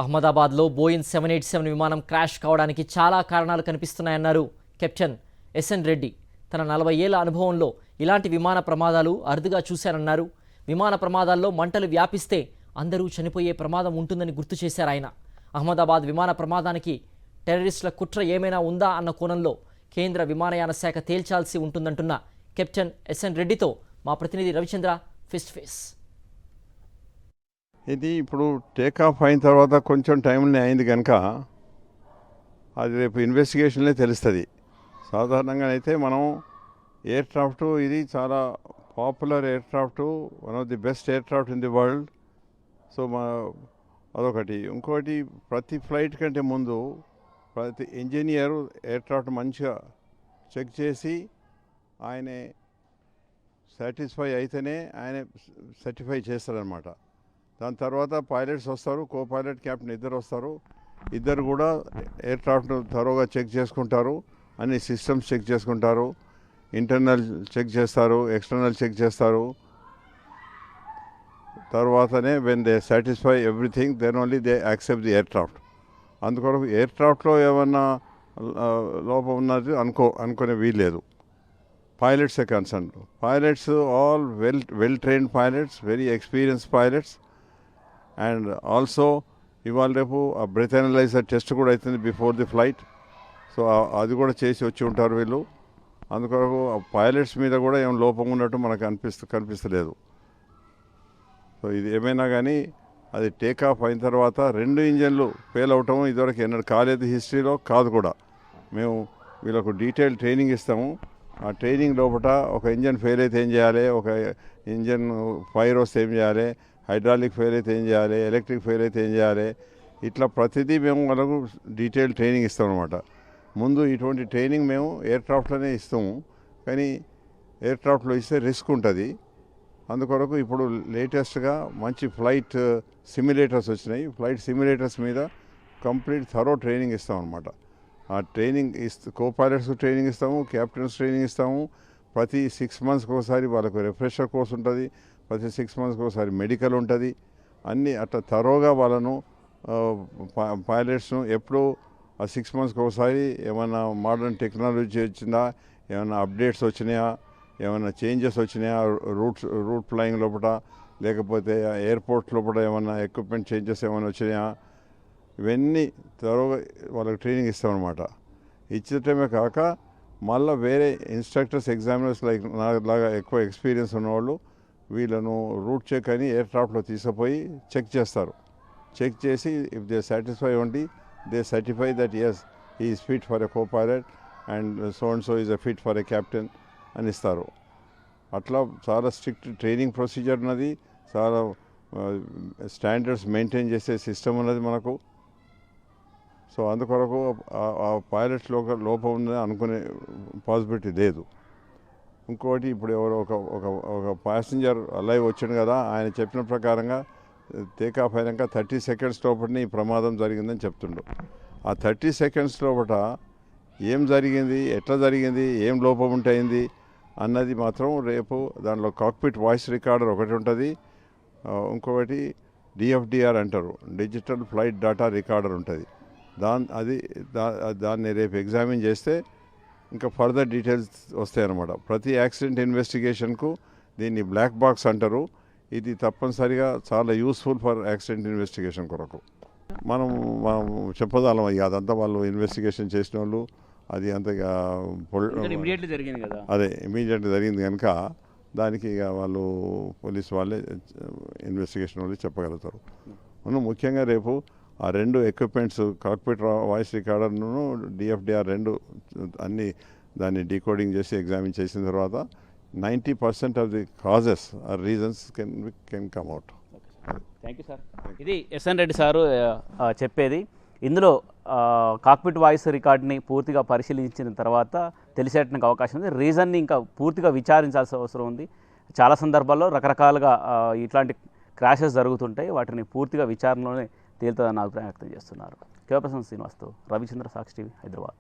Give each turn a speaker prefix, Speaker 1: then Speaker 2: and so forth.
Speaker 1: అహ్మదాబాద్లో బోయింగ్ 787 విమానం క్రాష్ కావడానికి చాలా కారణాలు కనిపిస్తున్నాయన్నారు కెప్టెన్ ఎస్ఎన్ రెడ్డి. తన 40 ఏళ్ల అనుభవంలో ఇలాంటి విమాన ప్రమాదాలు అరుదుగా చూశారన్నారు. విమాన ప్రమాదాల్లో మంటలు వ్యాపిస్తే అందరూ చనిపోయే ప్రమాదం ఉంటుందని గుర్తు చేశారు ఆయన. అహ్మదాబాద్ విమాన ప్రమాదానికి టెర్రరిస్టుల కుట్ర ఏమైనా ఉందా అన్న కోణంలో కేంద్ర విమానయాన శాఖ తేల్చాల్సి ఉంటుందంటున్న కెప్టెన్ ఎస్ఎన్ రెడ్డితో మా ప్రతినిధి రవిచంద్ర ఫేస్ టు ఫేస్.
Speaker 2: ఇది ఇప్పుడు టేకాఫ్ అయిన తర్వాత కొంచెం టైంనే అయింది కనుక అది రేపు ఇన్వెస్టిగేషన్లే తెలుస్తుంది. సాధారణంగా అయితే మనం ఎయిర్క్రాఫ్ట్ ఇది చాలా popular aircraft, one of the best aircraft in the world. So అదొకటి. ఇంకోటి, ప్రతి ఫ్లైట్ కంటే ముందు ప్రతి ఇంజనీర్ ఎయిర్క్రాఫ్ట్ మంచిగా చెక్ చేసి ఆయనే సాటిస్ఫై అయితేనే ఆయన సర్టిఫై చేస్తారనమాట. దాని తర్వాత పైలట్స్ వస్తారు, కో పైలట్ క్యాప్టెన్ ఇద్దరు వస్తారు. ఇద్దరు కూడా ఎయిర్క్రాఫ్ట్ను త్వరగా చెక్ చేసుకుంటారు, అన్ని సిస్టమ్స్ చెక్ చేసుకుంటారు, ఇంటర్నల్ చెక్ చేస్తారు, ఎక్స్టర్నల్ చెక్ చేస్తారు. తర్వాతనే when they satisfy everything then only they accept the aircraft. అందుకొరకు ఎయిర్క్రాఫ్ట్లో ఏమన్నా లోపం ఉన్నది అనుకునే వీల్లేదు. Pilots are concerned. Pilots all well trained pilots, very experienced pilots, and also ఇవాళ రేపు ఆ బ్రెత్ అనలైజర్ టెస్ట్ కూడా అవుతుంది బిఫోర్ ది ఫ్లైట్. సో అది కూడా చేసి వచ్చి ఉంటారు వీళ్ళు. అందుకొరకు ఆ పైలట్స్ మీద కూడా ఏం లోపం ఉన్నట్టు మనకు కనిపిస్తలేదు. సో ఇది ఏమైనా కానీ అది టేకాఫ్ అయిన తర్వాత 2 ఇంజన్లు ఫెయిల్ అవటం ఇదివరకు ఎన్నడూ కాలేదు, హిస్టరీలో కాదు కూడా. మేము వీళ్ళకు డీటెయిల్ ట్రైనింగ్ ఇస్తాము. ఆ ట్రైనింగ్ లోపల ఒక ఇంజన్ ఫెయిల్ అయితే ఏం చేయాలి, ఒక ఇంజన్ ఫైర్ వస్తే ఏం చేయాలి, హైడ్రాలిక్ ఫెయిల్ అయితే ఏం చేయాలి, ఎలక్ట్రిక్ ఫెయిల్ అయితే ఏం చేయాలి, ఇట్లా ప్రతిదీ మేము వాళ్ళకు డీటెయిల్ ట్రైనింగ్ ఇస్తాం అనమాట. ముందు ఇటువంటి ట్రైనింగ్ మేము ఎయిర్క్రాఫ్ట్లోనే ఇస్తాము, కానీ ఎయిర్క్రాఫ్ట్లో ఇస్తే రిస్క్ ఉంటుంది. అందుకొరకు ఇప్పుడు లేటెస్ట్గా మంచి ఫ్లైట్ సిమ్యులేటర్స్ వచ్చినాయి. ఫ్లైట్ సిమ్యులేటర్స్ మీద కంప్లీట్ థరో ట్రైనింగ్ ఇస్తాం అనమాట. ఆ ట్రైనింగ్ కో పైలట్స్కి ట్రైనింగ్ ఇస్తాము, క్యాప్టెన్స్ ట్రైనింగ్ ఇస్తాము. ప్రతి 6 మంత్స్కి ఒకసారి వాళ్ళకు రిఫ్రెషర్ కోర్స్ ఉంటుంది, ప్రతి 6 మంత్స్కి ఒకసారి మెడికల్ ఉంటుంది. అన్నీ అట్లా థరోగా వాళ్ళను పైలట్స్ను ఎప్పుడూ ఆ 6 మంత్స్కి ఒకసారి ఏమైనా మోడర్న్ టెక్నాలజీ వచ్చిందా, ఏమైనా అప్డేట్స్ వచ్చినాయా, ఏమైనా చేంజెస్ వచ్చినాయా రూట్ ఫ్లయింగ్ లోపల, లేకపోతే ఎయిర్పోర్ట్ లోపల ఏమైనా ఎక్విప్మెంట్ చేంజెస్ ఏమైనా వచ్చినాయా, ఇవన్నీ త్వరగా వాళ్ళకి ట్రైనింగ్ ఇస్తామన్నమాట. ఇచ్చటమే కాక మళ్ళీ వేరే ఇన్స్ట్రక్టర్స్, ఎగ్జామినర్స్ లైక్ నాలాగా ఎక్కువ ఎక్స్పీరియన్స్ ఉన్నవాళ్ళు వీళ్ళను రూట్ చెక్ అని ఎయిర్క్రాఫ్ట్లో తీసుకుపోయి చెక్ చేస్తారు. చెక్ చేసి if they satisfy only they certify that yes he is fit for a copilot and so is a fit for a captain అని ఇస్తారు. అట్లా చాలా స్ట్రిక్ట్ ట్రైనింగ్ ప్రొసీజర్ ఉన్నది, చాలా స్టాండర్డ్స్ మెయింటైన్ చేసే సిస్టమ్ ఉన్నది మనకు. సో అందుకొరకు ఆ పైలట్స్ లోపం ఉందని అనుకునే పాసిబిలిటీ లేదు. ఇంకోటి, ఇప్పుడు ఎవరో ఒక ప్యాసింజర్ లైవ్ వచ్చిండు కదా, ఆయన చెప్పిన ప్రకారంగా టేకాఫ్ అయినాక 30 సెకండ్స్ లోపలనే ఈ ప్రమాదం జరిగిందని చెప్తుండు. ఆ 30 సెకండ్స్ లోపల ఏం జరిగింది, ఎట్లా జరిగింది, ఏం లోపం ఉంటుంది అన్నది మాత్రం రేపు దానిలో కాక్పిట్ వాయిస్ రికార్డర్ ఒకటి ఉంటుంది, ఇంకొకటి డిఎఫ్డిఆర్ అంటారు, డిజిటల్ ఫ్లైట్ డేటా రికార్డర్ ఉంటుంది. దాన్ని రేపు ఎగ్జామిన్ చేస్తే ఇంకా ఫర్దర్ డీటెయిల్స్ వస్తాయన్నమాట. ప్రతి యాక్సిడెంట్ ఇన్వెస్టిగేషన్కు దీన్ని బ్లాక్ బాక్స్ అంటారు. ఇది తప్పనిసరిగా చాలా యూస్ఫుల్ ఫర్ యాక్సిడెంట్ ఇన్వెస్టిగేషన్ కొరకు. మనం చెప్పదాలం అదంతా వాళ్ళు ఇన్వెస్టిగేషన్ చేసిన వాళ్ళు, అది అంతగా అదే ఇమీడియట్గా జరిగింది కనుక దానికి ఇక వాళ్ళు పోలీస్ వాళ్ళే ఇన్వెస్టిగేషన్ వాళ్ళు చెప్పగలుగుతారు. మనం ముఖ్యంగా రేపు ఆ 2 ఎక్విప్మెంట్స్, కాక్పిట్ వాయిస్ రికార్డర్ను డిఎఫ్డిఆర్ 2 అన్నీ దాన్ని డీకోడింగ్ చేసి ఎగ్జామిన్ చేసిన తర్వాత 90% of the causes or reasons can come out.
Speaker 3: Thank you sir. ఇది ఎస్ఎన్ రెడ్డి సారు చెప్పేది. ఇందులో కాక్పిట్ వాయిస్ రికార్డ్ని పూర్తిగా పరిశీలించిన తర్వాత తెలిసేటానికి అవకాశం ఉంది. రీజన్ని ఇంకా పూర్తిగా విచారించాల్సిన అవసరం ఉంది. చాలా సందర్భాల్లో రకరకాలుగా ఇట్లాంటి క్రాషెస్ జరుగుతుంటాయి, వాటిని పూర్తిగా విచారణలోనే తేలుతుందని అభిప్రాయం వ్యక్తం చేస్తున్నారు. కేవపర్సన్ శ్రీనివాస్తో రవిచంద్ర, సాక్షి టీవీ, హైదరాబాద్.